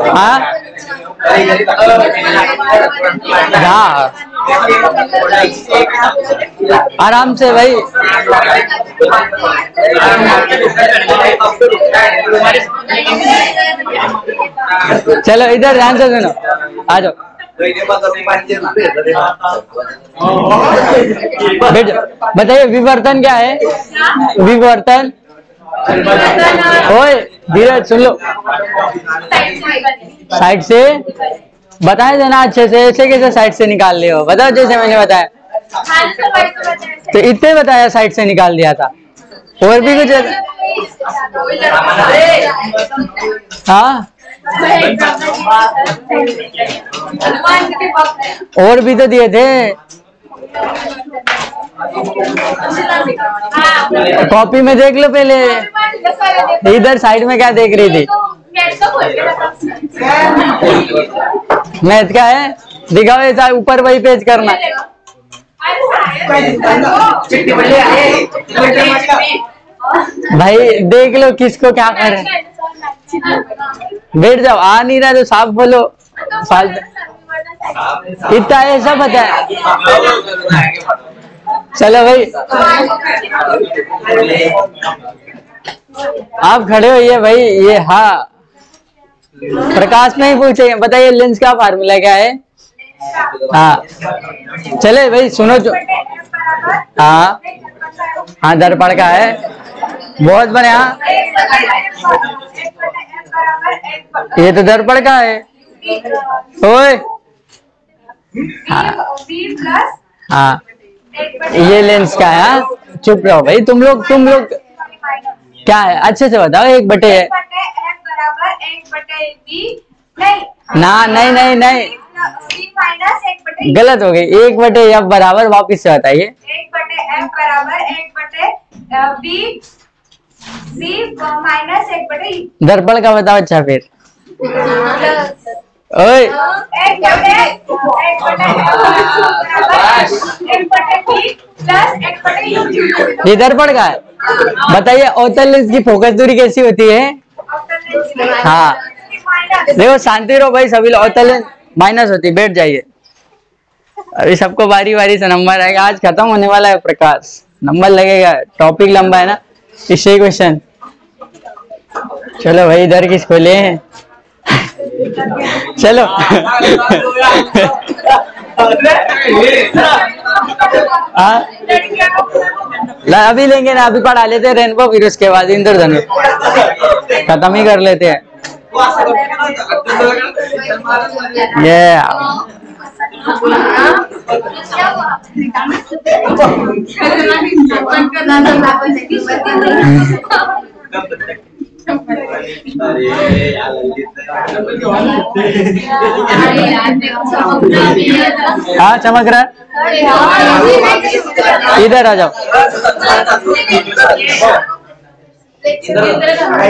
हाँ हाँ आराम से भाई। चलो इधर ध्यान से सुनो, आ जाओ बैठ जाओ। बताइए विवर्तन क्या है? विवर्तन, ओए धीरज सुन लो, साइड से बताए देना अच्छे से, ऐसे कैसे साइड से निकाल ले हो? बताओ जैसे मैंने बताया, तो इतने बताया साइड से निकाल दिया था, और भी कुछ? हाँ और भी तो दिए थे, कॉपी में देख लो पहले। इधर साइड में क्या देख रही थी? मैथ का है, दिखाओ ऐसा ऊपर वही पेज करना। भाई देख लो किसको क्या करे। बैठ जाओ, आ नहीं रहा तो साफ बोलो। इतना ऐसा बताया। चलो भाई आप खड़े होइए भाई। ये हाँ प्रकाश में ही पूछेंगे। बताइए लेंस का फार्मूला क्या है? हाँ चले भाई सुनो जो। हाँ हाँ दर्पण का है, बहुत बढ़िया। ये तो दर्पण का है। ओए हाँ हाँ ये लेंस का है। चुप रहो भाई तुम लोग क्या है अच्छे से बताओ। 1/a है ना? नहीं गलत हो गई। 1/f बराबर, वापिस से बताइए। 1/f बराबर 1/b माइनस 1/e। दर्पण का बताओ। अच्छा फिर ओए ये दर्पण का है। बताइए अवतल लेंस की फोकस दूरी कैसी होती है? हाँ देखो शांति रहो भाई सभी लोग। अवतल लेंस माइनस होती। बैठ जाइए, अभी सबको बारी बारी से नंबर आएगा। आज खत्म होने वाला है प्रकाश, नंबर लगेगा। टॉपिक लंबा है ना, इससे क्वेश्चन। चलो भाई इधर किसको ले चलो अभी लेंगे ना, अभी पढ़ा लेते हैं रेनबो, फिर उसके बाद इंद्रधनुष खत्म ही कर लेते हैं। ये हाँ चमक रहा है। इधर आ जाओ।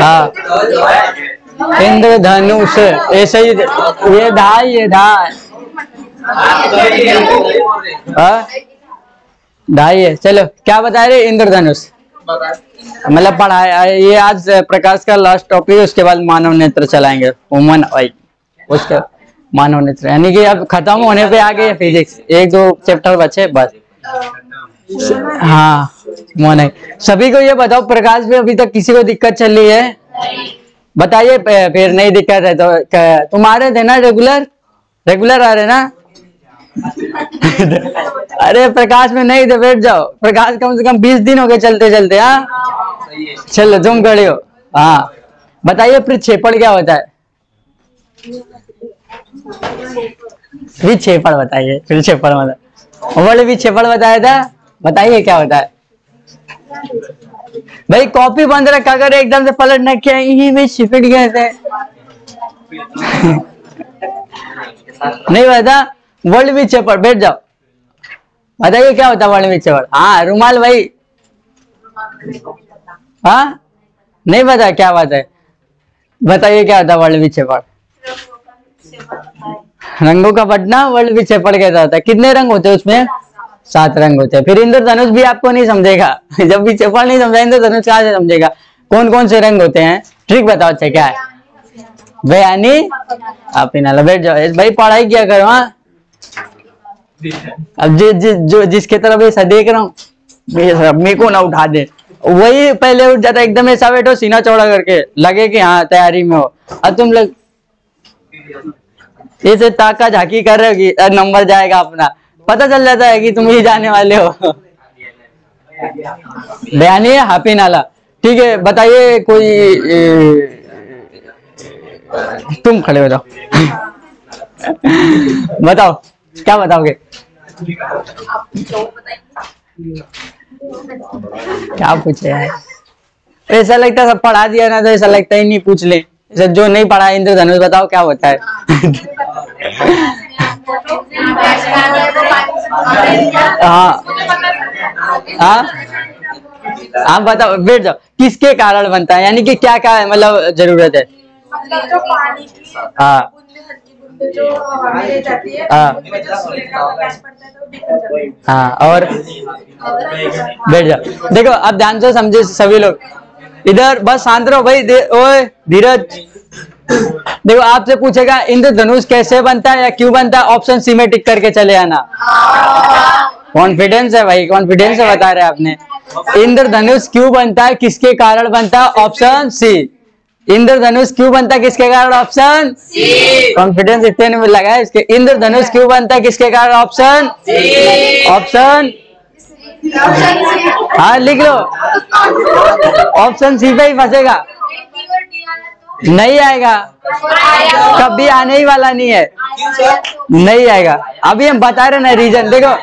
हाँ इंद्रधनुष ऐसे ही। ये धाय, ये धाय ढाई है। चलो क्या बता रहे? इंद्रधनुष मतलब पढ़ाया ये आज प्रकाश का लास्ट टॉपिक है। उसके बाद मानव नेत्र चलाएंगे, ह्यूमन आई। उसके मानव नेत्र यानी कि अब खत्म होने पे आ गए फिजिक्स। 1-2 चैप्टर बचे बस। हाँ मोने सभी को ये बताओ, प्रकाश में अभी तक किसी को दिक्कत चल रही है? बताइए। फिर नहीं दिक्कत है तो तुम्हारे थे ना रेगुलर आ रहे ना? अरे प्रकाश में नहीं थे, बैठ जाओ। प्रकाश कम से कम 20 दिन हो गए चलते चलते। हाँ चलो तुम खड़े हो। हाँ बताइए प्रक्षेपण क्या होता है? विक्षेपण बताइए। प्रक्षेपण मतलब वर्ड विक्षेपण बताया था। बताइए क्या होता है? भाई कॉपी बंद रखा कर, एकदम से पलट न किया यही में शिफ्ट गए थे। नहीं बता वर्ल्ड विक्षेपण। बैठ जाओ, बताइए क्या होता है वर्ल्ड विक्षेपण? हाँ रुमाल भाई। हाँ नहीं बता क्या बात है? बताइए क्या होता है वर्ल्ड विक्षेपण? रंगों का बढ़ना वर्ल्ड विक्षेपण कैसा होता है? कितने रंग होते हैं उसमें? 7 रंग होते हैं। फिर इंद्रधनुष भी आपको नहीं समझेगा जब विक्षेपण नहीं समझा इंद्रधनुष कहाँ से समझेगा? कौन कौन से रंग होते हैं? ट्रिक बताओ। अच्छा क्या है? बयानी आप ही नाला। बैठ जाओ भाई, पढ़ाई क्या करो। हाँ अब जो जिसके तरफ ऐसा देख रहा हूँ मेरे को ना उठा दे, वही पहले उठ जाता एकदम ऐसा बैठो सीना चौड़ा करके, लगे कि हाँ तैयारी में हो। अब तुम लोग ऐसे ताका झाकी कर रहे हो कि नंबर जाएगा अपना, पता चल जाता है कि तुम ही जाने वाले हो। बयानी है हाफी नाला। ठीक है बताइए कोई तुम खड़े हो जाओ। बताओ क्या बताओगे? क्या पूछे यार, ऐसा लगता है सब पढ़ा दिया ना, तो ऐसा लगता ही नहीं पूछ ले। जो नहीं पढ़ा इंद्रधनुष बताओ क्या होता है? हाँ हाँ आप बताओ, बैठ जाओ। किसके कारण बनता है, यानी कि क्या क्या मतलब जरूरत है? मतलब जो पानी की हाँ बूंदे हल्की बूंदे जो हवा में रह जाती है, हाँ उनमें जो सूर्य का प्रकाश पड़ता है तो वो निकल जाता है। हाँ और बैठ जाओ। देखो अब ध्यान से समझे सभी लोग, इधर बस शांत रहो भाई। ओए धीरज, देखो आपसे पूछेगा इंद्रधनुष कैसे बनता है या क्यों बनता है, ऑप्शन सी में टिक करके चले आना। कॉन्फिडेंस है भाई, कॉन्फिडेंस से बता रहे हैं आपने। इंद्रधनुष क्यों बनता है, किसके कारण बनता है, ऑप्शन सी। इंद्रधनुष क्यों बनता है, किसके कारण, ऑप्शन सी। कॉन्फिडेंस इतने में लगा है इसके। इंद्रधनुष क्यों बनता है, किसके कारण, ऑप्शन सी। ऑप्शन हाँ लिख लो, ऑप्शन सी पे ही फंसेगा, नहीं आएगा, कभी आने ही वाला नहीं है, नहीं आएगा। अभी हम बता रहे ना रीजन, देखो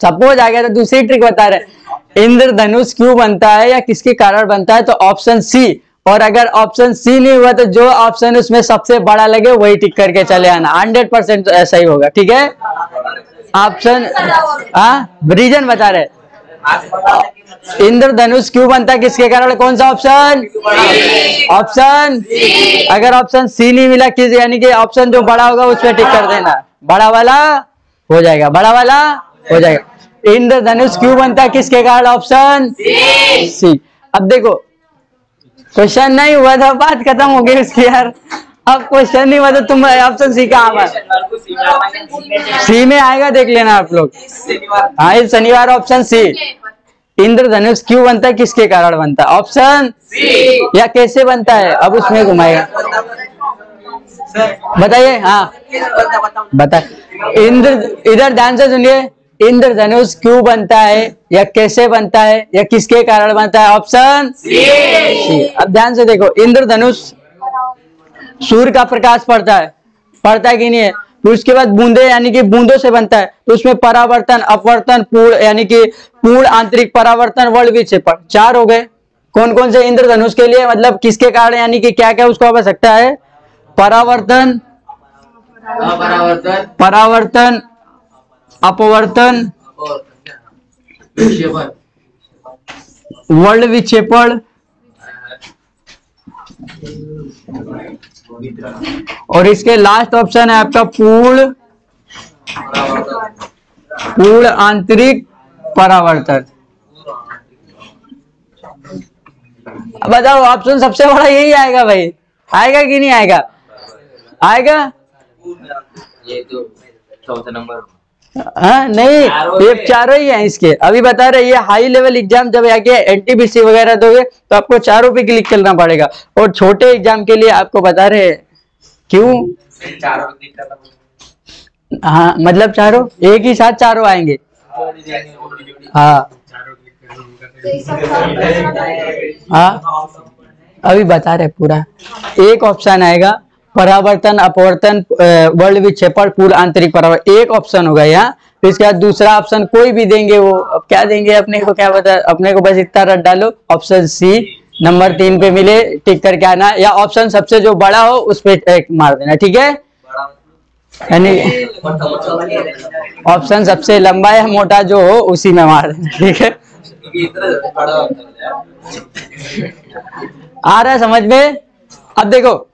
सपोज आ गया तो दूसरी ट्रिक बता रहे। इंद्रधनुष क्यों बनता है या किसके कारण बनता है, तो ऑप्शन सी। और अगर ऑप्शन सी नहीं हुआ तो जो ऑप्शन उसमें सबसे बड़ा लगे वही टिक करके चले आना, 100% ऐसा ही होगा। ठीक है ऑप्शन हाँ रीजन बता रहे। इंद्रधनुष क्यों बनता है, किसके कारण, कौन सा ऑप्शन, ऑप्शन। अगर ऑप्शन सी नहीं मिला किस, यानी कि ऑप्शन जो बड़ा होगा उस पर टिक कर देना, बड़ा वाला हो जाएगा, बड़ा वाला हो जाएगा। इंद्रधनुष क्यों बनता है, किसके कारण, ऑप्शन सी। अब देखो क्वेश्चन नहीं हुआ था, बात खत्म हो गई उसकी यार। अब क्वेश्चन नहीं हुआ तो तुम ऑप्शन सी का आवा सी में आएगा, देख लेना आप लोग। हाँ इस शनिवार ऑप्शन सी। इंद्रधनुष क्यों बनता है, किसके कारण बनता है, ऑप्शन सी। या कैसे बनता है, अब उसमें घुमाएगा, बताइए। हाँ बता, इधर ध्यान से सुनिए। इंद्रधनुष क्यों बनता है या कैसे बनता है या किसके कारण बनता है, ऑप्शन सी। अब ध्यान से देखो, इंद्रधनुष सूर्य का प्रकाश पड़ता है कि नहीं है, तो उसके बाद बूंदे यानी कि बूंदों से बनता है, तो उसमें परावर्तन, अपवर्तन, पूर्ण यानी कि पूर्ण, आंतरिक परावर्तन, वर्ण विक्षेपण, 4 हो गए। कौन कौन से इंद्रधनुष के लिए, मतलब किसके कारण, यानी कि क्या क्या उसको हो सकता है, परावर्तन, परावर्तन, अपवर्तन, वर्ण विक्षेपण और इसके लास्ट ऑप्शन है आपका पूर्ण आंतरिक परावर्तन। बताओ ऑप्शन सबसे बड़ा यही आएगा भाई, आएगा कि नहीं आएगा, आएगा। ये तो चौथा नंबर। हाँ नहीं ये 4 ही हैं इसके, अभी बता रहे। ये हाई लेवल एग्जाम जब आके एनटीपीसी वगैरह दोगे तो आपको 4 पे क्लिक करना पड़ेगा, और छोटे एग्जाम के लिए आपको बता रहे क्यों। हाँ मतलब 4 एक ही साथ 4 आएंगे। हाँ हाँ अभी बता रहे पूरा। एक ऑप्शन आएगा परावर्तन, अपवर्तन, वर्ण विक्षेपण, पूर्ण आंतरिक परावर्तन, एक ऑप्शन होगा यहाँ। तो इसके बाद दूसरा ऑप्शन कोई भी देंगे, वो अब क्या देंगे अपने को क्या बता, अपने को बस इतना रट डालो, ऑप्शन सी नंबर 3 पे मिले टिक करके आना, या ऑप्शन सबसे जो बड़ा हो उस पे एक मार देना। ठीक है यानी ऑप्शन सबसे लंबा या मोटा जो हो उसी में मार देना। ठीक है आ रहा है समझ में। अब देखो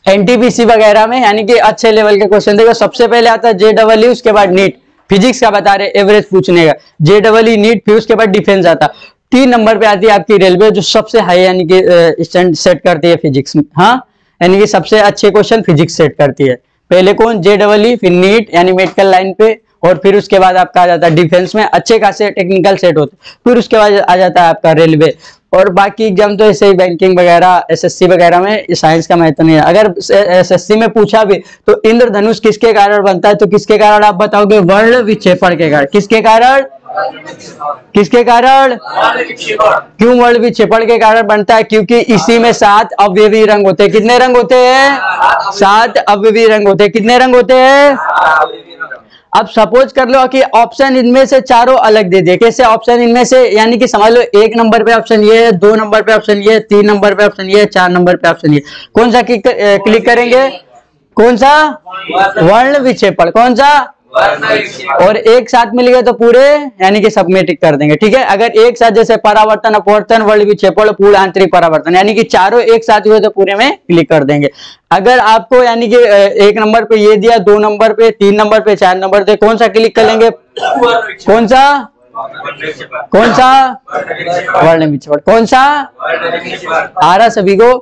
एनटीपीसी वगैरह में यानी कि अच्छे लेवल के क्वेश्चन देखो, सबसे पहले आता है JEE, उसके बाद नीट। फिजिक्स का बता रहे एवरेज पूछने का, JEE नीट, फिर उसके बाद डिफेंस आता। 3 नंबर पे आती है आपकी रेलवे, जो सबसे हाई यानी कि स्टैंड सेट करती है फिजिक्स में। हाँ, यानी कि सबसे अच्छे क्वेश्चन फिजिक्स सेट करती है। पहले कौन? JEE, फिर नीट यानी मेडिकल लाइन पे, और फिर उसके बाद आपका आ जाता है डिफेंस में अच्छे खासे टेक्निकल सेट होते, फिर उसके बाद आ जाता है आपका रेलवे। और बाकी एग्जाम तो ऐसे ही बैंकिंग वगैरह, SSC वगैरह में साइंस का महत्व नहीं है। अगर SSC में पूछा भी तो इंद्रधनुष किसके कारण बनता है, तो किसके कारण आप बताओगे? वर्ण विक्षेपण के कारण। किसके कारण? किसके कारण? क्यों वर्ण विक्षेपण के कारण बनता है? क्योंकि इसी में 7 अवयवी रंग होते हैं। कितने रंग होते हैं? 7 अवयवी रंग होते हैं। कितने रंग होते हैं? अब सपोज कर लो कि ऑप्शन इनमें से चारों अलग दे दिए। कैसे ऑप्शन इनमें से? यानी कि समझ लो 1 नंबर पे ऑप्शन ये है, 2 नंबर पे ऑप्शन ये है, 3 नंबर पे ऑप्शन ये है, 4 नंबर पे ऑप्शन ये। कौन सा क्लिक करेंगे? कौन सा? वर्ण विक्षेपण। कौन सा? और एक साथ मिल गए तो पूरे यानी कि सब में टिक कर देंगे। ठीक है, अगर एक साथ जैसे परावर्तन, अपवर्तन, वर्ण विक्षेपण, पूर्ण आंतरिक परावर्तन, यानी कि चारों एक साथ हुए तो पूरे में क्लिक कर देंगे। अगर आपको यानी कि 1 नंबर पे ये दिया, 2 नंबर पे, 3 नंबर पे, 4 नंबर पे, कौन सा क्लिक कर लेंगे? कौन सा? कौन सा? वर्ण विक्षेपण। कौन सा? आ रहा सभी को?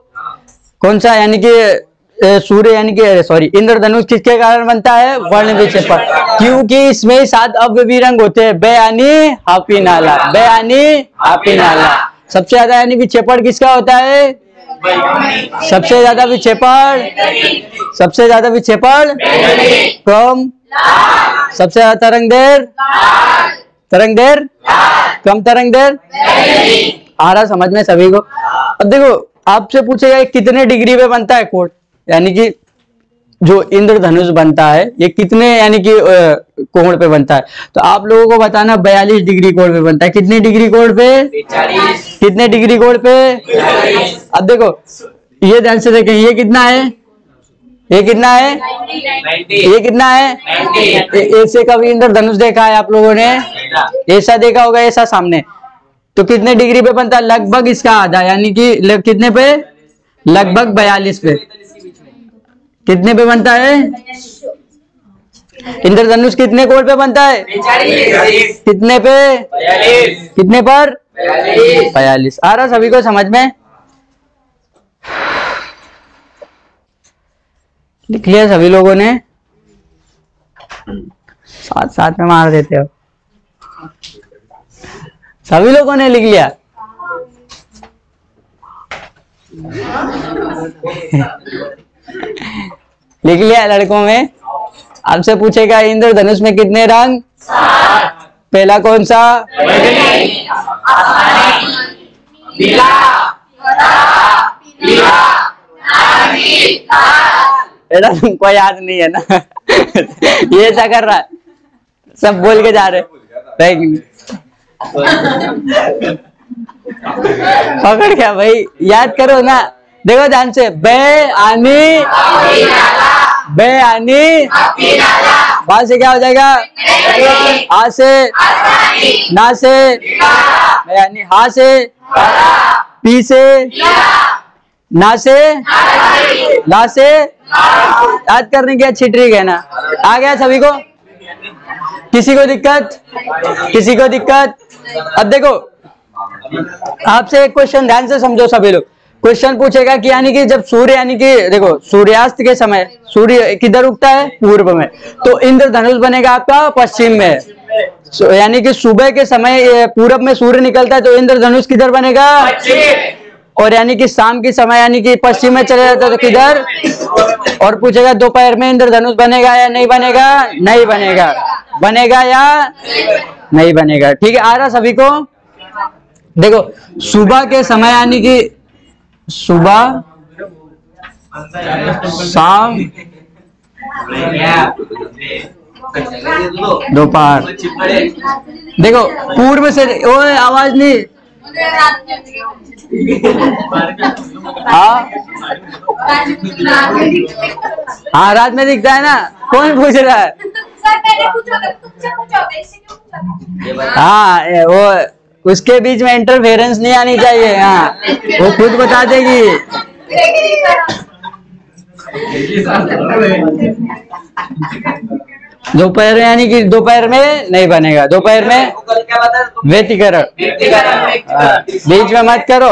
कौन सा? यानी कि सूर्य यानी कि सॉरी इंद्रधनुष किसके कारण बनता है? वर्ण विक्षेपण। क्योंकि इसमें 7 अवयवी रंग होते हैं। बेयानी हाफी नाला, बेयानी हाफी नाला। सबसे ज्यादा यानी विक्षेपण किसका होता है? सबसे ज्यादा विक्षेपण, सबसे ज्यादा विक्षेपण कम, सबसे ज्यादा तरंग देर, तरंग देर कम, तरंग देर आ रहा समझ में सभी को? अब देखो आपसे पूछेगा कितने डिग्री पे बनता है कोण, यानी कि जो इंद्रधनुष बनता है ये कितने यानी कि कोण पे बनता है, तो आप लोगों को बताना 42 डिग्री कोण पे बनता है। कितने डिग्री कोण पे? 42। कितने डिग्री कोण पे? 42। अब देखो ये ध्यान से देखें, ये कितना है? ये कितना है? 90। ये कितना है? 90। ऐसे कभी इंद्रधनुष देखा है आप लोगों ने? ऐसा देखा होगा, ऐसा सामने, तो कितने डिग्री पे बनता है? लगभग इसका आधा, यानी कि कितने पे? लगभग 42 पे। कितने पे बनता है? इंद्रधनुष कितने कोण पे बनता है? 42। कितने पे? 42। कितने पर? 42। आ रहा सभी को समझ में? लिख लिया सभी लोगों ने? साथ साथ में मार देते हो। सभी लोगों ने लिख लिया? लिख लिया लड़कों में? आपसे पूछेगा इंद्रधनुष में कितने रंग? 7। पहला कौन सा? बेटा तुमको याद नहीं है ना? ये ऐसा कर रहा है, सब बोल के जा रहे। पकड़ क्या भाई, याद करो ना। देखो ध्यान से, बेआनी, बेआनी, बा से क्या हो जाएगा? आ से, ना से, बेआनी, हा से, पी से, ना से, ला से। याद करने की अच्छी ट्रिक है ना? आ गया सभी को? किसी को दिक्कत? किसी को दिक्कत? अब देखो आपसे एक क्वेश्चन ध्यान से समझो सभी लोग। क्वेश्चन पूछेगा कि यानी कि जब सूर्य यानी कि देखो सूर्यास्त के समय सूर्य किधर उगता है? पूर्व में, तो इंद्रधनुष बनेगा आपका पश्चिम में। यानी कि सुबह के समय पूरब में सूर्य निकलता है तो इंद्रधनुष किधर बनेगा? और यानी कि शाम के समय यानी कि पश्चिम में चले जाता है तो किधर? और पूछेगा दोपहर में इंद्रधनुष बनेगा या नहीं बनेगा? नहीं बनेगा। बनेगा या नहीं बनेगा? ठीक है, आ रहा सभी को? देखो सुबह के समय यानी कि सुबह, शाम, दोपहर। देखो पूर्व से, ओए आवाज नहीं। हाँ हाँ रात में दिखता है ना? कौन पूछ रहा है? हाँ वो उसके बीच में इंटरफेरेंस नहीं आनी चाहिए। हाँ वो खुद बता देगी। दोपहर में यानी कि दोपहर में नहीं बनेगा, दोपहर में वो कल क्या बताया तुम? व्यतिकरण। हाँ, बीच में मत करो,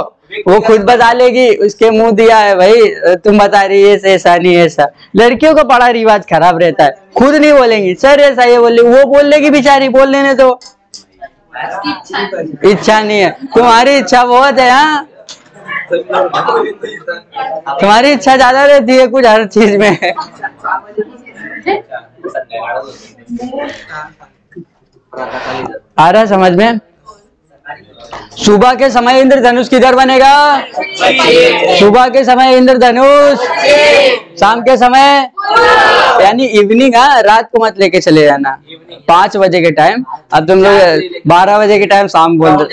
वो खुद बता लेगी, उसके मुंह दिया है भाई, तुम बता रही है ऐसा नहीं ऐसा। लड़कियों का बड़ा रिवाज खराब रहता है, खुद नहीं बोलेंगी सर ऐसा ये बोले, वो बोल लेगी बेचारी, बोल लेने दो, इच्छा नहीं है। तुम्हारी इच्छा बहुत है, हाँ तुम्हारी इच्छा ज्यादा रहती है कुछ हर चीज में। आ रहा समझ में? सुबह के समय इंद्रधनुष किधर बनेगा? सुबह के समय इंद्रधनुष, शाम के समय यानी इवनिंग, हाँ रात को मत लेके चले जाना, 5 बजे के टाइम। अब तुम लोग 12 बजे के टाइम शाम बोल दो,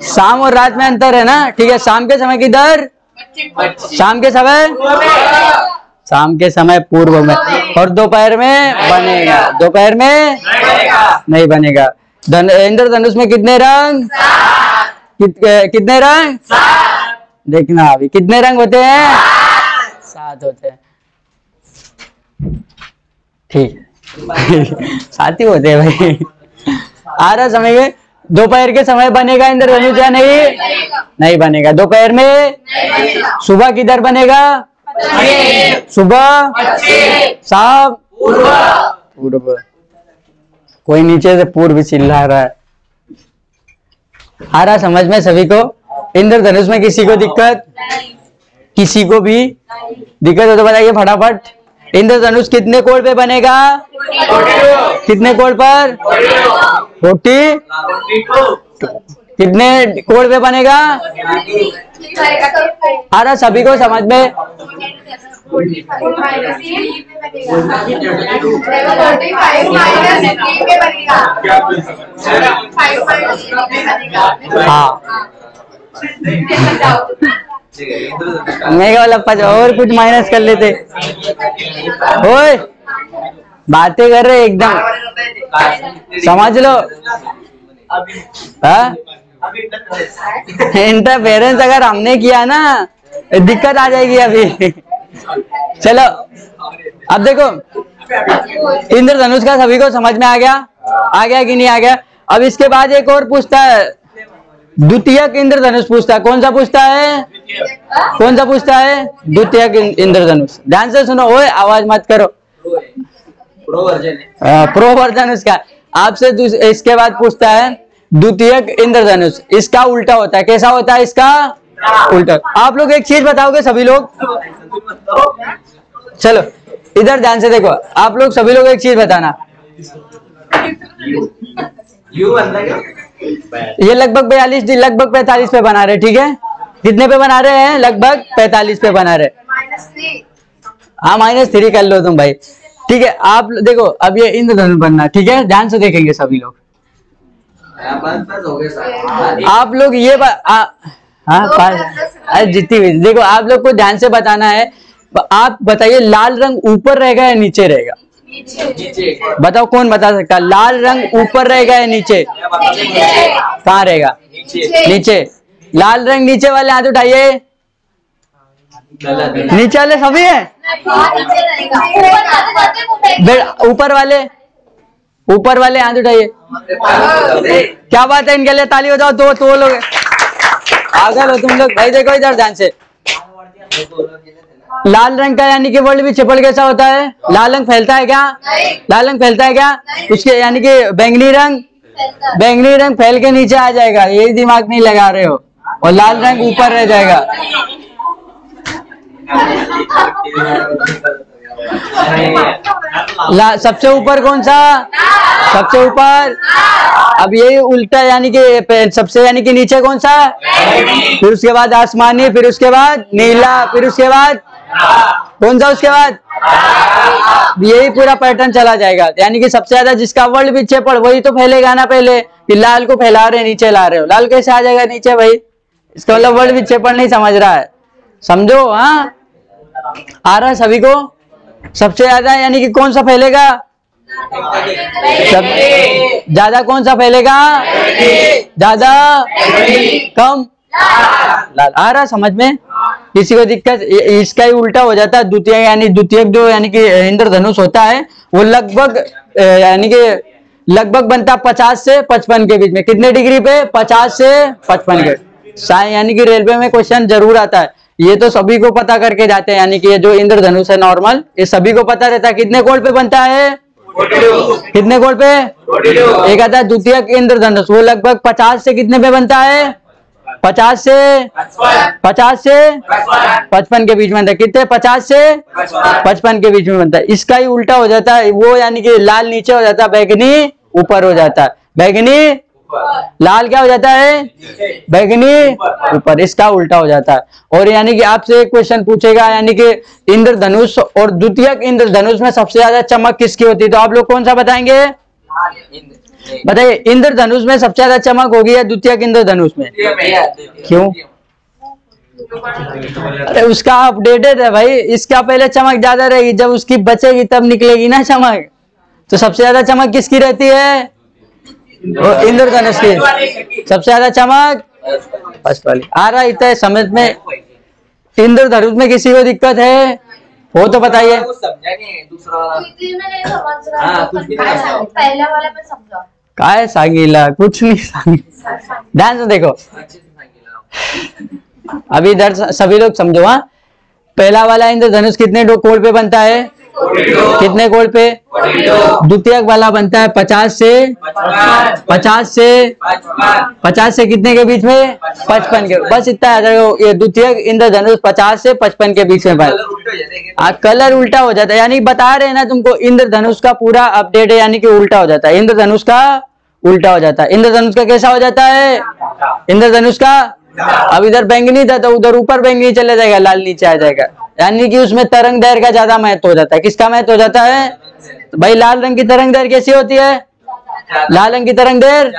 शाम और रात में अंतर है ना, ठीक है। शाम के समय किधर? शाम के समय, शाम के समय पूर्व में, और दोपहर में बनेगा, दोपहर में नहीं बनेगा। इंद्रधनुष में कितने रंग? कितने रंग? देखना अभी कितने रंग होते हैं? 7 होते हैं, ठीक 7 ही होते हैं भाई। आ रहा समय में दोपहर के समय बनेगा इंद्रधनुष या नहीं? नहीं बनेगा। दोपहर में, सुबह किधर बनेगा? सुबह, शाम, पूर्व। कोई नीचे से पूर्व चिल्ला रहा है। आ रहा समझ में सभी को? इंद्रधनुष में किसी को दिक्कत? किसी को भी दिक्कत हो तो बताइए फटाफट। इंद्रधनुष कितने कोण पे बनेगा? कितने कोण पर? 40। कितने कोण पे बनेगा? आ रहा सभी को समझ में? हाँ मैं बोला और कुछ माइनस कर लेते। ओए बातें कर रहे एकदम, समझ लो। इंटरफेरेंस अगर हमने किया ना दिक्कत आ जाएगी अभी। चलो अब देखो, इंद्रधनुष का सभी को समझ में आ गया? आ गया कि नहीं आ गया? अब इसके बाद एक और पूछता है, द्वितीयक इंद्रधनुष पूछता है। कौन सा पूछता है? कौन सा पूछता है? द्वितीयक इंद्रधनुष। ध्यान से सुनो, ओए आवाज मत करो। प्रो वर्जन उसका। आपसे इसके बाद पूछता है द्वितीयक इंद्रधनुष, इसका उल्टा होता है। कैसा होता है इसका? उल्टा। आप लोग एक चीज बताओगे सभी लोग? चलो इधर ध्यान से देखो, आप लोग सभी लोग एक चीज बताना। ये लगभग 42, लगभग 45 पे बना रहे, ठीक है? कितने पे बना रहे हैं? लगभग 45 पे बना रहे। हाँ -3 कर लो तुम भाई, ठीक है। आप देखो अब ये इंद्रधनुष बनना, ठीक है? ध्यान से देखेंगे सभी लोग। आप लोग ये हाँ जीती हुई। देखो आप लोग को ध्यान से बताना है। आप बताइए लाल रंग ऊपर रहेगा या नीचे रहेगा? बताओ कौन बता सकता है? लाल रंग ऊपर रहेगा या नीचे? कहाँ रहेगा? नीचे। लाल रंग नीचे वाले हाथ उठाइए। नीचे वाले सभी है? ऊपर वाले, ऊपर वाले हाथ उठाइए। क्या बात है, इनके लिए ताली बजाओ। दो लोग पागल हो तुम लोग भाई। देखो इधर ध्यान से, लाल रंग का यानी कि वर्ल्ड भी छिपल कैसा होता है? लाल रंग फैलता है क्या? लाल रंग फैलता है क्या? उसके यानी कि बैंगनी रंग फैल के नीचे आ जाएगा, यही दिमाग नहीं लगा रहे हो, और लाल रंग ऊपर रह जाएगा। सबसे ऊपर कौन सा? सबसे ऊपर। अब यही उल्टा यानी कि सबसे यानी कि नीचे कौन सा? फिर उसके बाद आसमानी, फिर उसके बाद नीला, फिर उसके बाद कौन सा? उसके बाद यही पूरा पैटर्न चला जाएगा। यानी कि सबसे ज्यादा जिसका वर्ल्ड पीछे पड़ वही तो फैलेगा ना। पहले कि लाल को फैला रहे नीचे ला रहे हो, लाल कैसे आ जाएगा नीचे भाई? इसका मतलब वर्ल्ड पीछे पड़ नहीं समझ रहा है, समझो। हाँ आ रहा है सभी को? सबसे ज्यादा यानी कि कौन सा फैलेगा? ज्यादा कौन सा फैलेगा? ज्यादा, कम, लाल। आ रहा समझ में? किसी को दिक्कत? इसका ही उल्टा हो जाता है। द्वितीय यानी द्वितीयक जो यानी कि इंद्रधनुष होता है वो लगभग यानी कि लगभग बनता है 50 से 55 के बीच में। कितने डिग्री पे? 50 से 55 के। यानी कि रेलवे में क्वेश्चन जरूर आता है, ये तो सभी को पता करके जाते हैं। यानी कि ये जो इंद्रधनुष है नॉर्मल, ये सभी को पता रहता है। कितने कोण पे बनता है? कितने कोण पे? एक आता है द्वितीयक इंद्रधनुष, वो लगभग 50 से कितने पे बनता है? 50 से 55 के बीच में बनता है। कितने? 50 से 55 के बीच में बनता है। इसका ही उल्टा हो जाता है वो, यानी कि लाल नीचे हो जाता है, बैगनी ऊपर हो जाता है। बैगनी लाल क्या हो जाता है? बैगनी ऊपर। इसका उल्टा हो जाता है। और यानी कि आपसे एक क्वेश्चन पूछेगा, यानी कि इंद्रधनुष और द्वितीयक इंद्रधनुष में सबसे ज्यादा चमक किसकी होती है? तो आप लोग कौन सा बताएंगे? बताइए, इंद्रधनुष में सबसे ज्यादा चमक होगी या द्वितीयक इंद्रधनुष में? क्यों? अरे उसका अपडेटेड है भाई, इसका पहले चमक ज्यादा रहेगी, जब उसकी बचेगी तब निकलेगी ना चमक। तो सबसे ज्यादा चमक किसकी रहती है? इंद्रधनुष की सबसे ज्यादा चमक फर्स्ट वाली। आ रहा इतना समझ में? इंद्रधनुष में किसी को दिक्कत है वो तो बताइए। काय सांगिला? कुछ नहीं सांगिला। ध्यान से देखो, अभी इधर सभी लोग समझो। हाँ, पहला वाला इंद्रधनुष कितने कोण पे बनता है? कितने कोण पे? द्वितीयक वाला बनता है 50 से कितने के बीच में? 55 के। बस इतना याद रखो, ये द्वितीयक इंद्रधनुष 50 से 55 के बीच में बनता। कलर उल्टा हो जाता है, यानी बता रहे हैं ना तुमको, इंद्रधनुष का पूरा अपडेट है, यानी कि उल्टा हो जाता है। इंद्रधनुष का उल्टा हो जाता है। इंद्रधनुष का कैसा हो जाता है? इंद्रधनुष का अब इधर बैंगनी था तो उधर ऊपर बैंगनी चले जाएगा, लाल नीचे आ जाएगा। यानी कि उसमें तरंग दैर्घ्य का ज्यादा महत्व हो जाता है। किसका महत्व हो जाता है? तो भाई लाल रंग की तरंग दैर्घ्य कैसी होती है? लाल रंग की तरंग दैर्घ्य।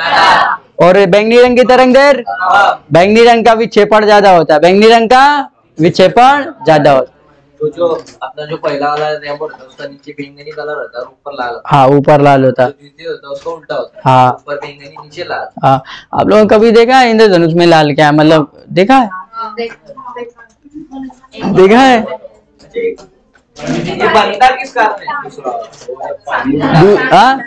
और बैंगनी रंग की तरंग दैर्घ्य? बैंगनी रंग का विक्षेपण ज्यादा होता है। बैंगनी रंग का विक्षेपण ज्यादा होता है। तो जो अपना जो पहला वाला रैंप होता है उसका नीचे बैंगनी कलर होता है और ऊपर लाल होता है। हाँ, ऊपर लाल होता है। जो द्वितीय होता है उसका उल्टा होता है। हाँ, ऊपर बैंगनी नीचे लाल। हाँ, आप लोगों ने कभी देखा है इंद्रधनुष में लाल क्या है? मतलब देखा है? देखा है? ये बनता किस कारण है? हाँ,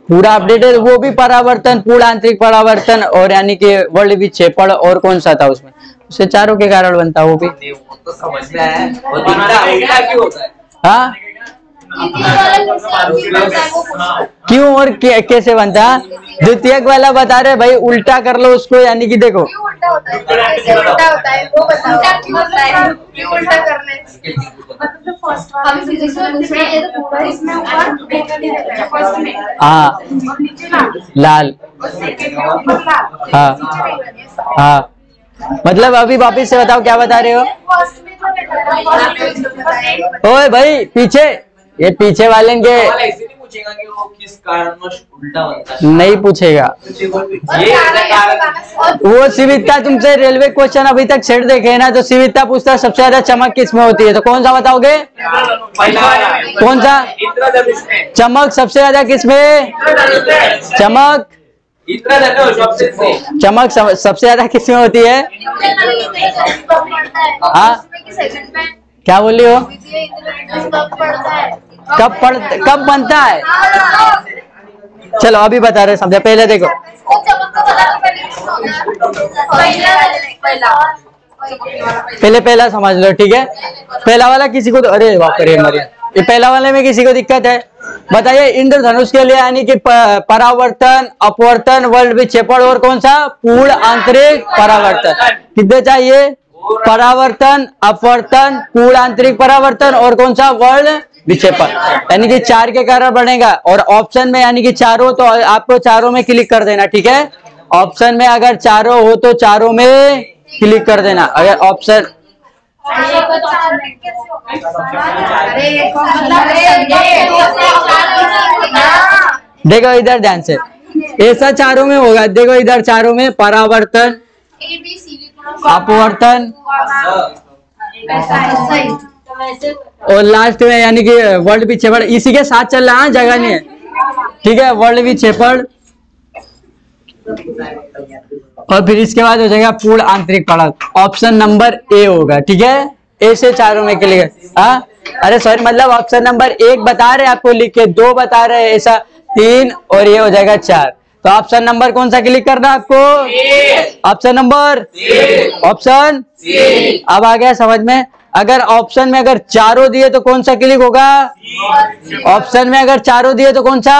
पूरा अपडेटेड। वो भी परावर्तन, पूर्ण आंतरिक परावर्तन, और यानी कि वर्ल्ड विक्षेपण, और कौन सा था उसमें? उससे चारों के कारण बनता है वो भी। वो तो समझ में आया, और उल्टा क्यों होता है? हाँ, क्यों और कैसे बनता है? द्वितीयक वाला बता रहे भाई, उल्टा कर लो उसको। यानी कि देखो, उल्टा होता है, कैसे उल्टा होता है वो बताओ। क्यों होता है? क्यों उल्टा करना है? मतलब जो फर्स्ट वाला हम फिजिक्स में दूसरा ये तो पूरा इसमें ऊपर बैंगनी रहता है फर्स्ट में, हाँ, और नीचे लाल, लाल। और सेकंड में ऊपर लाल, हाँ, नीचे बैंगनी। हाँ, मतलब अभी वापिस से बताओ क्या बता रहे हो? फर्स्ट में जो रहता है, ओए भाई पीछे, ये पीछे वाले के ऐसे नहीं पूछेगा कि वो किस कारणवश उल्टा बनता है। नहीं पूछेगा वो। सिविकता तुमसे रेलवे क्वेश्चन अभी तक सेट देखे हैं ना, तो सिविकता पूछता है सबसे ज्यादा चमक किसमें होती है? तो कौन सा बताओगे? कौन सा? चमक सबसे ज्यादा किसमें? चमक चमक सबसे ज्यादा किसमें होती है? हाँ, क्या बोल रही हो? कब बनता है? चलो अभी बता रहे समझे। पहले देखो, पहले पहला समझ लो, ठीक है? पहला वाला किसी को, अरे बाप रे मरे, ये पहला वाले में किसी को दिक्कत है? बताइए, इंद्रधनुष के लिए यानी कि परावर्तन, अपवर्तन, वर्ल्ड विक्षेपण, और कौन सा? पूर्ण आंतरिक परावर्तन। कितने चाहिए? परावर्तन, अपवर्तन, पूर्ण आंतरिक परावर्तन, और कौन सा? वर्ल्ड विक्षेपण। यानी कि 4 के कारण बनेगा। और ऑप्शन में यानी कि चारों, तो आपको चारों में क्लिक कर देना, ठीक है? ऑप्शन में अगर चारों हो तो चारों में क्लिक कर देना। अगर ऑप्शन देखो इधर ध्यान से, ऐसा चारों में होगा। देखो इधर चारों में परावर्तन, अपवर्तन, और लास्ट में यानी कि वर्ल्ड विक्षेपण। इसी के साथ चल रहा है, जगह नहीं है, ठीक है? वर्ल्ड विक्षेपण, और फिर इसके बाद हो जाएगा पूर्ण आंतरिक परावर्तन। ऑप्शन नंबर ए होगा, ठीक है? ए से चारों में क्लिक। हाँ, अरे सॉरी, मतलब ऑप्शन नंबर 1 बता रहे आपको लिख के, 2 बता रहे हैं, ऐसा 3 और ये हो जाएगा 4। तो ऑप्शन नंबर कौन सा क्लिक करना है आपको? ऑप्शन नंबर ऑप्शन अब आ गया समझ में। अगर ऑप्शन में अगर चारों दिए तो कौन सा क्लिक होगा? ऑप्शन में अगर चारों दिए तो कौन सा?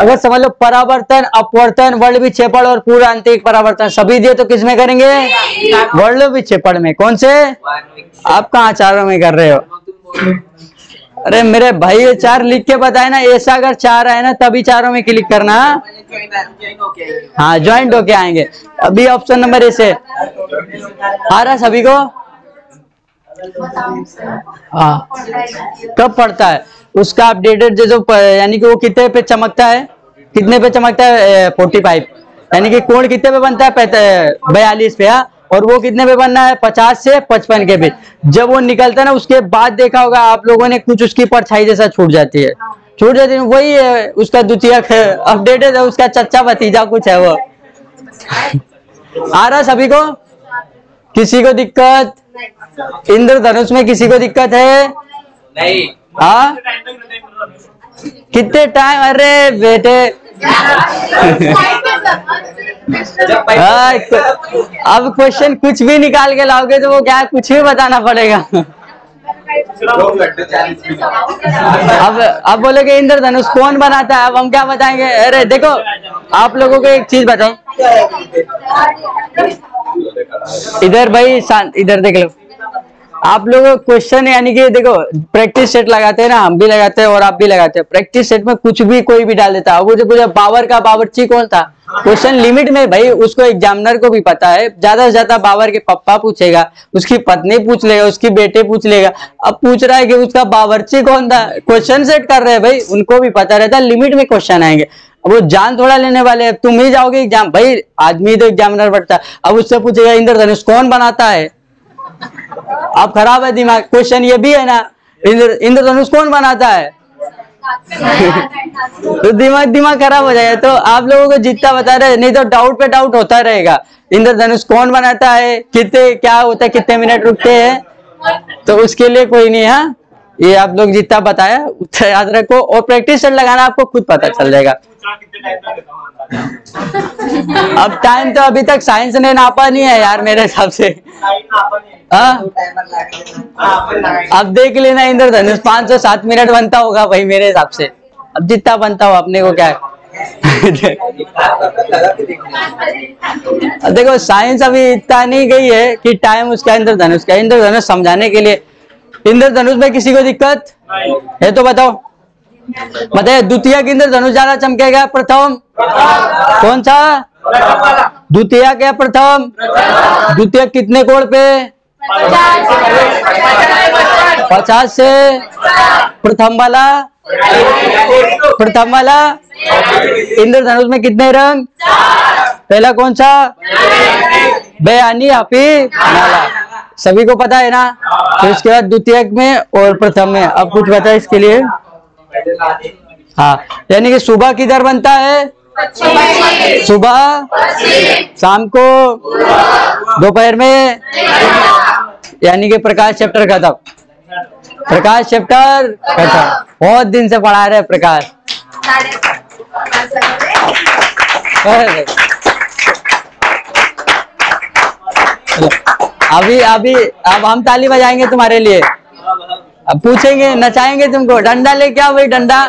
अगर समझ लो परावर्तन, अपवर्तन, वर्ल्ड विक्षेपण और पूरा आंतरिक परावर्तन सभी दिए तो किस में करेंगे? वर्ल्ड विक्षेपण में। कौन से? आप कहाँ चारों में कर रहे हो? अरे मेरे भाई ये 4 लिख के बताए ना, ऐसा अगर 4 आए ना तभी चारों में क्लिक करना। हाँ ज्वाइंट होके आएंगे। अभी ऑप्शन नंबर ऐसे आ रहा सभी को? हाँ कब पड़ता है उसका अपडेटेड जो यानी कि वो कितने पे चमकता है? कितने पे चमकता है? 45, यानी कि कोण कितने पे बनता है? 42 पे। और वो कितने पे बनना है? 50 से 55 के बीच। जब वो निकलता है ना उसके बाद देखा होगा आप लोगों ने, कुछ उसकी परछाई जैसा छूट जाती है, वही है उसका द्वितीयक अपडेटेड है, उसका चच्चा भतीजा कुछ है वो। आ रहा सभी को? किसी को दिक्कत? इंद्रधनुष में किसी को दिक्कत है? नहीं। हाँ कितने टाइम? अरे बेटे अब क्वेश्चन कुछ भी निकाल के लाओगे तो वो क्या है, कुछ भी बताना पड़ेगा। अब बोलोगे इंद्रधनुष कौन बनाता है, अब हम क्या बताएंगे? अरे देखो आप लोगों को एक चीज बताऊं, इधर भाई इधर देख लो, आप लोग क्वेश्चन यानी कि देखो प्रैक्टिस सेट लगाते हैं ना, हम भी लगाते हैं और आप भी लगाते हैं। प्रैक्टिस सेट में कुछ भी कोई भी डाल देता है। वो जो पूछा बाबर का बावर्ची कौन था, क्वेश्चन लिमिट में भाई उसको एग्जामिनर को भी पता है। ज्यादा से ज्यादा बाबर के पप्पा पूछेगा, उसकी पत्नी पूछ लेगा, उसकी बेटे पूछ लेगा। अब पूछ रहा है कि उसका बावर्ची कौन था, क्वेश्चन सेट कर रहे हैं भाई, उनको भी पता रहता है लिमिट में क्वेश्चन आएंगे। अब वो जान थोड़ा लेने वाले हैं, तुम ही जाओगे एग्जाम, भाई आदमी तो एग्जामिनर बैठता है। अब उससे पूछेगा इंद्रधनुष कौन बनाता है, अब खराब है दिमाग। क्वेश्चन ये भी है ना, इंद्रधनुष कौन बनाता है, तो दिमाग खराब हो जाएगा। तो आप लोगों को जितना बता रहे, नहीं तो डाउट पे डाउट होता रहेगा। इंद्रधनुष कौन बनाता है, कितने क्या होता है, कितने मिनट रुकते हैं, तो उसके लिए कोई नहीं है। ये आप लोग जितना बताया उतना याद रखो, और प्रैक्टिस सेट लगाना आपको खुद पता चल जाएगा। अब टाइम तो अभी तक साइंस ने नापा नहीं है यार मेरे हिसाब से। अब देख लेना इंद्रधनुष 507 मिनट बनता होगा भाई मेरे हिसाब से। अब जितना बनता हो अपने को क्या है। अब देखो साइंस अभी इतना नहीं गई है कि टाइम उसका इंद्रधनुष समझाने के लिए। इंद्रधनुष में किसी को दिक्कत है तो बताओ, बताइए द्वितीय इंद्रधनुष ज्यादा चमकेगा, प्रथम कौन सा? द्वितीय क्या प्रथम? द्वितीय कितने कोण पे? 50 से। प्रथम वाला इंद्रधनुष में कितने रंग? पहला कौन सा? बयानी हाफी नाला, सभी को पता है ना। तो इसके बाद द्वितीय में और प्रथम में। अब कुछ बताए इसके लिए। हाँ यानी कि सुबह किधर बनता है? सुबह, शाम को, दोपहर में, यानी कि प्रकाश चैप्टर खत्म। प्रकाश चैप्टर खत्म। बहुत दिन से पढ़ा रहे प्रकाश। अभी अब हम ताली बजाएंगे तुम्हारे लिए। अब पूछेंगे, नचाएंगे तुमको। डंडा लेके आओ भाई, डंडा।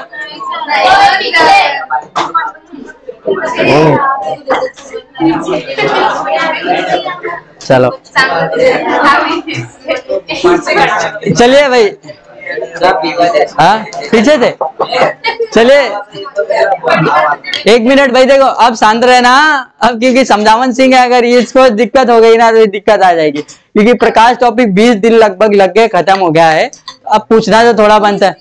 चलो चलिए भाई। हाँ पीछे थे, चलिए 1 मिनट भाई। देखो अब शांत रहना, अब क्योंकि समझावन सिंह है, अगर इसको दिक्कत हो गई ना तो दिक्कत आ जाएगी। क्योंकि प्रकाश टॉपिक 20 दिन लगभग लग गए, खत्म हो गया है। अब पूछना तो थोड़ा बनता है,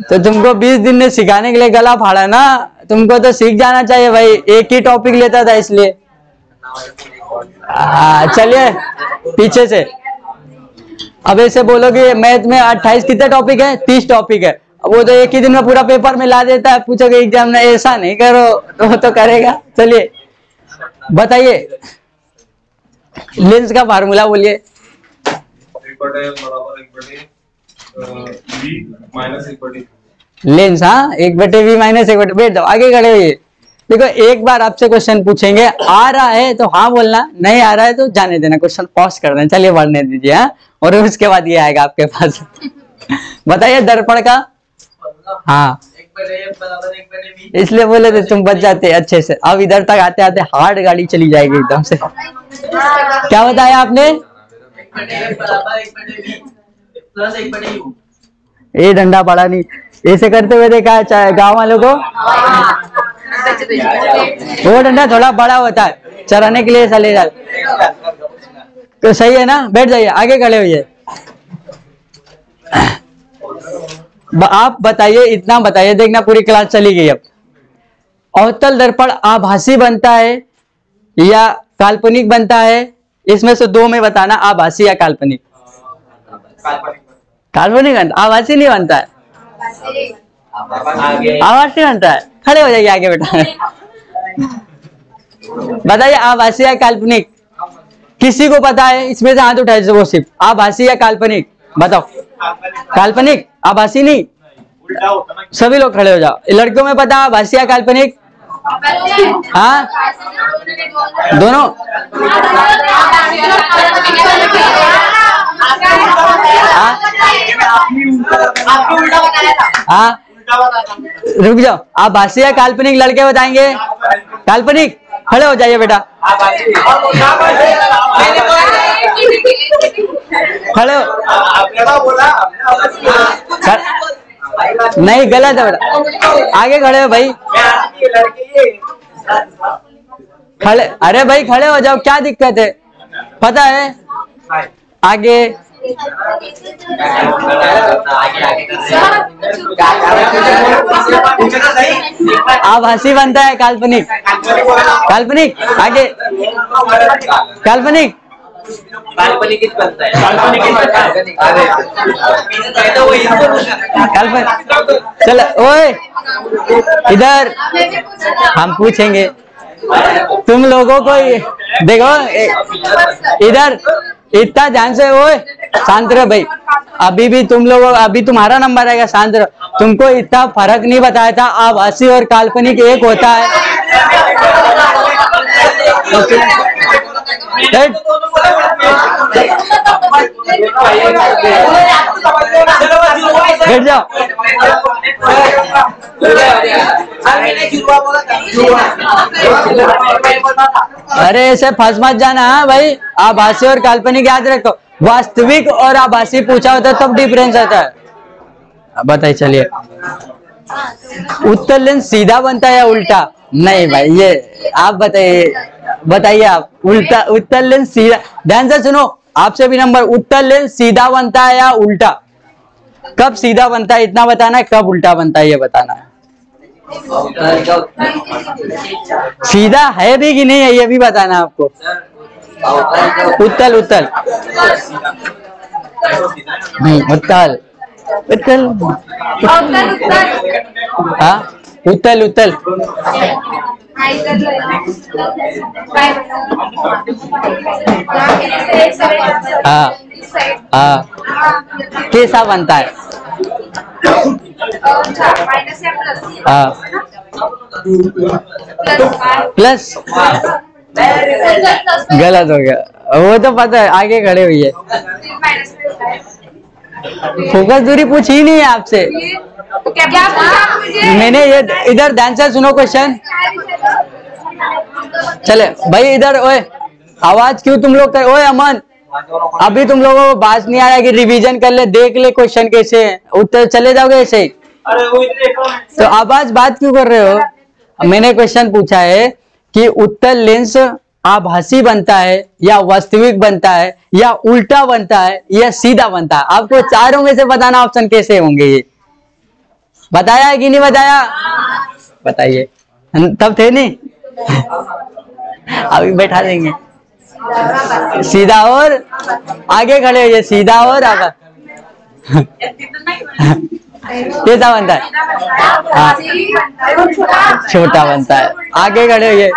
तो तुमको 20 दिन ने सिखाने के लिए गला फाड़ा ना, तुमको तो सीख जाना चाहिए भाई। एक ही टॉपिक लेता था इसलिए। चलिए पीछे से। अब ऐसे बोलोगे मैथ में 28 कितने टॉपिक है? 30 टॉपिक है। वो तो एक ही दिन में पूरा पेपर में ला देता है। पूछोगे एग्जाम में, ऐसा नहीं करो तो करेगा। चलिए बताइए लेंस का फार्मूला बोलिए। लेंस, हाँ 1/v माइनस 1/, बैठ जाओ आगे खड़े होइए। देखो एक बार आपसे क्वेश्चन पूछेंगे, आ रहा है तो हाँ बोलना, नहीं आ रहा है तो जाने देना, क्वेश्चन पॉज कर देना, चलिए बढ़ने दीजिए। हाँ, और उसके बाद ये आएगा आपके पास। बताइए दर्पण का। हाँ, 1/a=1/b। इसलिए बोले थे तुम बच जाते अच्छे से। अब इधर तक आते आते हार्ड गाड़ी चली जाएगी एकदम से। क्या बताया आपने? 1/a=1/b plus 1/u। ये डंडा पड़ा नहीं, ऐसे करते हुए देखा है गाँव वालों को। वो डंडा थोड़ा बड़ा होता है, चराने के लिए ऐसा ले जाते, तो सही है ना। बैठ जाइए, आगे खड़े होइए। आप बताइए, इतना बताइए, देखना पूरी क्लास चली गई। अब अवतल दर्पण आभासी बनता है या काल्पनिक बनता है? इसमें से दो में बताना, आभासी या काल्पनिक। काल्पनिक बनता, आभासी नहीं बनता है। आभासी बनता है। खड़े हो जाइए आगे बेटा। बताइए आभासी या काल्पनिक, किसी को पता है? इसमें से हाथ उठाए वो सिर्फ, आभासी या काल्पनिक बताओ। काल्पनिक, आभासी नहीं। सभी लोग खड़े हो जाओ। लड़कियों में पता आभासी या काल्पनिक? हाँ दोनों। हाँ रुक जाओ, आभासी या काल्पनिक लड़के बताएंगे? काल्पनिक। खड़े हो जाइए बेटा, खड़े हो। नहीं गलत है बेटा, आगे खड़े हो भाई। खड़े, अरे भाई खड़े हो जाओ, क्या दिक्कत है? पता है आगे। आभासी बनता है काल्पनिक? काल्पनिक आगे। काल्पनिक काल्पनिक बनता है। काल्पनिक। चलो ओए इधर, हम पूछेंगे तुम लोगों को। देखो इधर, इतना ध्यान से। ओए शांत रहो भाई, अभी भी तुम लोगों, अभी तुम्हारा नंबर आएगा, शांत रहो। तुमको इतना फर्क नहीं बताया था, आभासी और काल्पनिक एक होता है। बैठ जाओ। अरे ऐसे फंस मत जाना। हाँ भाई, आभासी और काल्पनिक याद रखो। वास्तविक और आभासी पूछा होता है तब डिफरेंस आता है। बताइए, चलिए। उत्तल लेंस सीधा बनता है या उल्टा? नहीं भाई, ये आप बताइए, बताइए आप। उल्टा, उत्तल लेंस सीधा। ध्यान से सुनो, आपसे भी नंबर। उत्तल लेंस सीधा बनता है या उल्टा? कब सीधा बनता है इतना बताना है, कब उल्टा बनता है ये बताना है। सीधा है भी कि नहीं है ये भी बताना आपको। उत्तल, उत्तल, उत्तल, उत्तल, हाँ उत्तल, उत्तल। हाँ हाँ, कैसा बनता है? हाँ प्लस। गलत हो गया, वो तो पता है, आगे खड़े हुई है। फोकस दूरी पूछी ही नहीं है आपसे। मैंने ये, इधर ध्यान से सुनो क्वेश्चन। चले भाई इधर। ओए आवाज क्यों तुम लोग कर? ओए अमन, अभी तुम लोगों को बात नहीं आ रहा कि रिवीजन कर ले, देख ले क्वेश्चन कैसे है, उत्तर चले जाओगे ऐसे ही। तो आवाज बात क्यों कर रहे हो? मैंने क्वेश्चन पूछा है कि उत्तल लेंस आभासी बनता है या वास्तविक बनता है या उल्टा बनता है या सीधा बनता है? आपको चारों में से बताना ऑप्शन कैसे होंगे ये। बताया है कि नहीं बताया? बताइए। तब थे नहीं। अभी बैठा देंगे। सीधा और आगे खड़े होइए, सीधा और आगे। कैसा बनता है? हाँ छोटा बनता है। आगे खड़े होइए।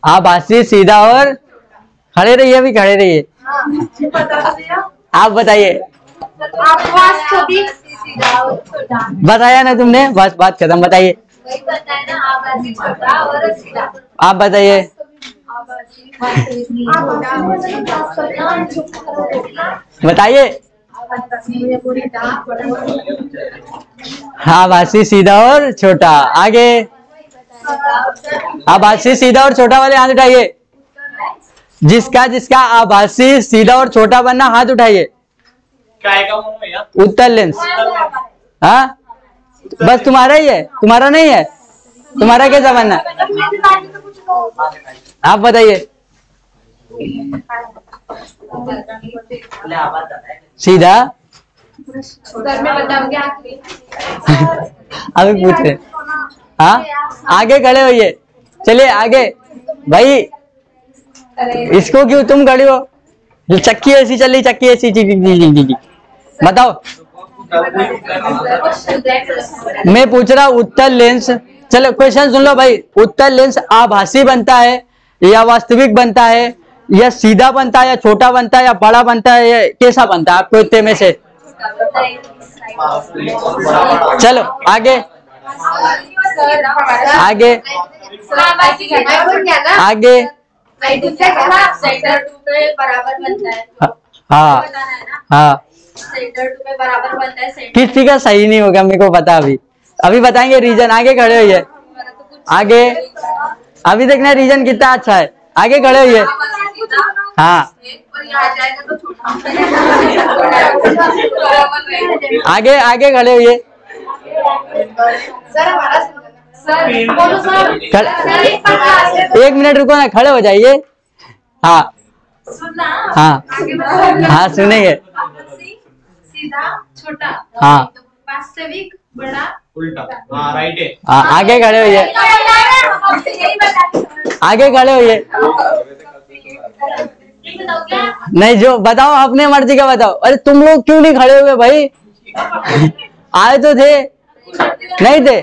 आभासी, सीधा और खड़े रहिए, अभी खड़े रहिए। आप बताइए। बताया ना तुमने, बस बात खत्म। बताइए, वही बताया ना, आभासी, छोटा और सीधा। आप बताइए। बताइए। आभासी, सीधा और छोटा। आगे। आभासी, सीधा और छोटा वाले हाथ उठाइए। जिसका जिसका आभासी, सीधा और छोटा बनना हाथ उठाइए। उत्तर लेंस। हाँ, बस तुम्हारा ही है, तुम्हारा नहीं है। तुम्हारा कैसा बनना? आप बताइए। सीधा। अभी पूछ रहे। हाँ, आगे खड़े होइए। चलिए आगे भाई। इसको क्यों तुम खड़े हो? चक्की ऐसी चल रही, चक्की ऐसी। बताओ। मैं पूछ रहा उत्तर लेंस। चलो क्वेश्चन सुन लो भाई। उत्तर लेंस आभासी बनता है या वास्तविक बनता है, या सीधा बनता है, या छोटा बनता है, या बड़ा बनता है, या कैसा बनता है? आपको इतने में से चलो आगे आगे आगे। सेंटर 2 पे बराबर बनता है। हाँ हाँ, सेंटर 2 पे बराबर बनता है। किसी का सही नहीं होगा, मेरे को पता। अभी बताएंगे रीजन। आगे खड़े होइए। आगे अभी देखना रीजन कितना अच्छा है। आगे खड़े होइए। हाँ, आगे आगे खड़े होइए। एक मिनट रुको ना, खड़े हो जाइए। हाँ हाँ हाँ, सुनेंगे। सीधा, छोटा। हाँ, वास्तविक, बड़ा, उल्टा। हाँ, राइट है। हाँ, आगे खड़े होइए। आगे खड़े होइए। नहीं, जो बताओ अपने मर्जी का बताओ। अरे तुम लोग क्यों नहीं खड़े हुए भाई? आए तो थे, नहीं थे?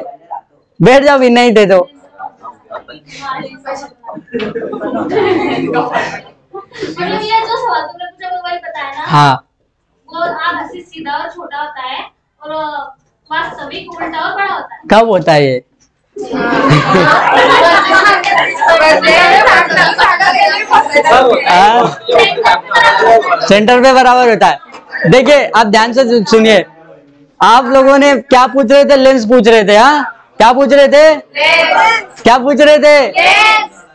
बैठ जाओ भी, नहीं थे तो। मतलब ये जो सवाल तुमने पूछा वो वही बताया ना? हाँ, वो आभासी, सीधा और छोटा होता है, और वास्तविक उल्टा और बड़ा होता है। कब होता है ये? सेंटर पे बराबर होता है। देखिए आप ध्यान से सुनिए। आप लोगों ने क्या पूछ रहे थे? लेंस पूछ रहे थे। हाँ, क्या पूछ रहे थे? क्या पूछ रहे थे?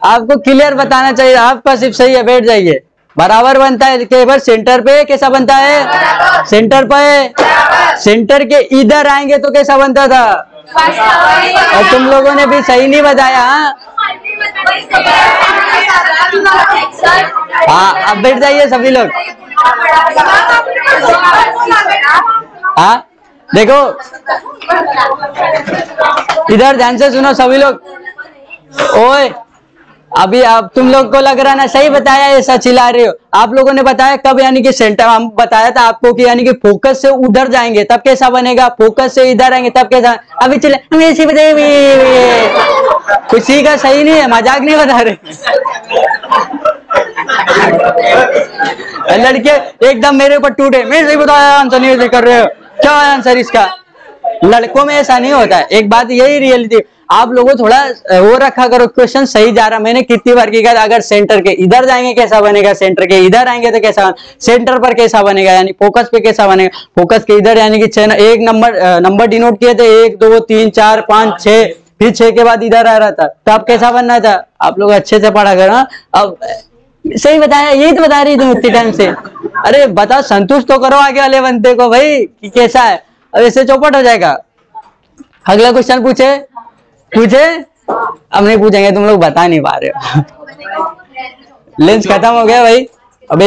आपको क्लियर बताना चाहिए। आपका सिर्फ सही है, बैठ जाइए। बराबर बनता है केवल सेंटर पे। कैसा बनता है? सेंटर पे। सेंटर के इधर आएंगे तो कैसा बनता था? और तुम लोगों ने भी सही नहीं बताया। हाँ, अब बैठ जाइए सभी लोग। हाँ, देखो इधर ध्यान से सुनो सभी लोग। ओए, अभी आप तुम लोग को लग रहा ना सही बताया, ऐसा चिल्ला रहे हो। आप लोगों ने बताया कब, यानी कि सेंटर। हम बताया था आपको कि यानी कि फोकस से उधर जाएंगे तब कैसा बनेगा, फोकस से इधर आएंगे तब कैसा। अभी चले हम ऐसे बताइए। किसी का सही नहीं है, मजाक नहीं बता रहे। लड़के एकदम मेरे ऊपर टूटे। मैं सही बताया, आंसर नहीं कर रहे हो। क्या है आंसर इसका? लड़कों में ऐसा नहीं होता है। एक बात यही रियलिटी। आप लोगों थोड़ा वो रखा करो, क्वेश्चन सही जा रहा। मैंने कितनी बार की कहा, अगर सेंटर के इधर जाएंगे कैसा बनेगा, सेंटर के इधर आएंगे तो कैसा, सेंटर पर कैसा बनेगा, यानी फोकस पे कैसा बनेगा। फोकस के इधर यानी कि एक नंबर डिनोट किए थे, 1 2 3 4 5 6, फिर 6 के बाद इधर आ रहा था, तब कैसा बनना था? आप लोग अच्छे से पढ़ा करो। अब सही बताया, यही तो बता रही थी उतनी टाइम से। अरे बताओ, संतुष्ट तो करो आगे वाले बंदे को भाई कि कैसा है। अब ऐसे चौपट हो जाएगा। अगला क्वेश्चन पूछे। अब नहीं पूछेंगे, तुम लोग बता नहीं पा रहे हो। लेंस खत्म हो गया भाई। अब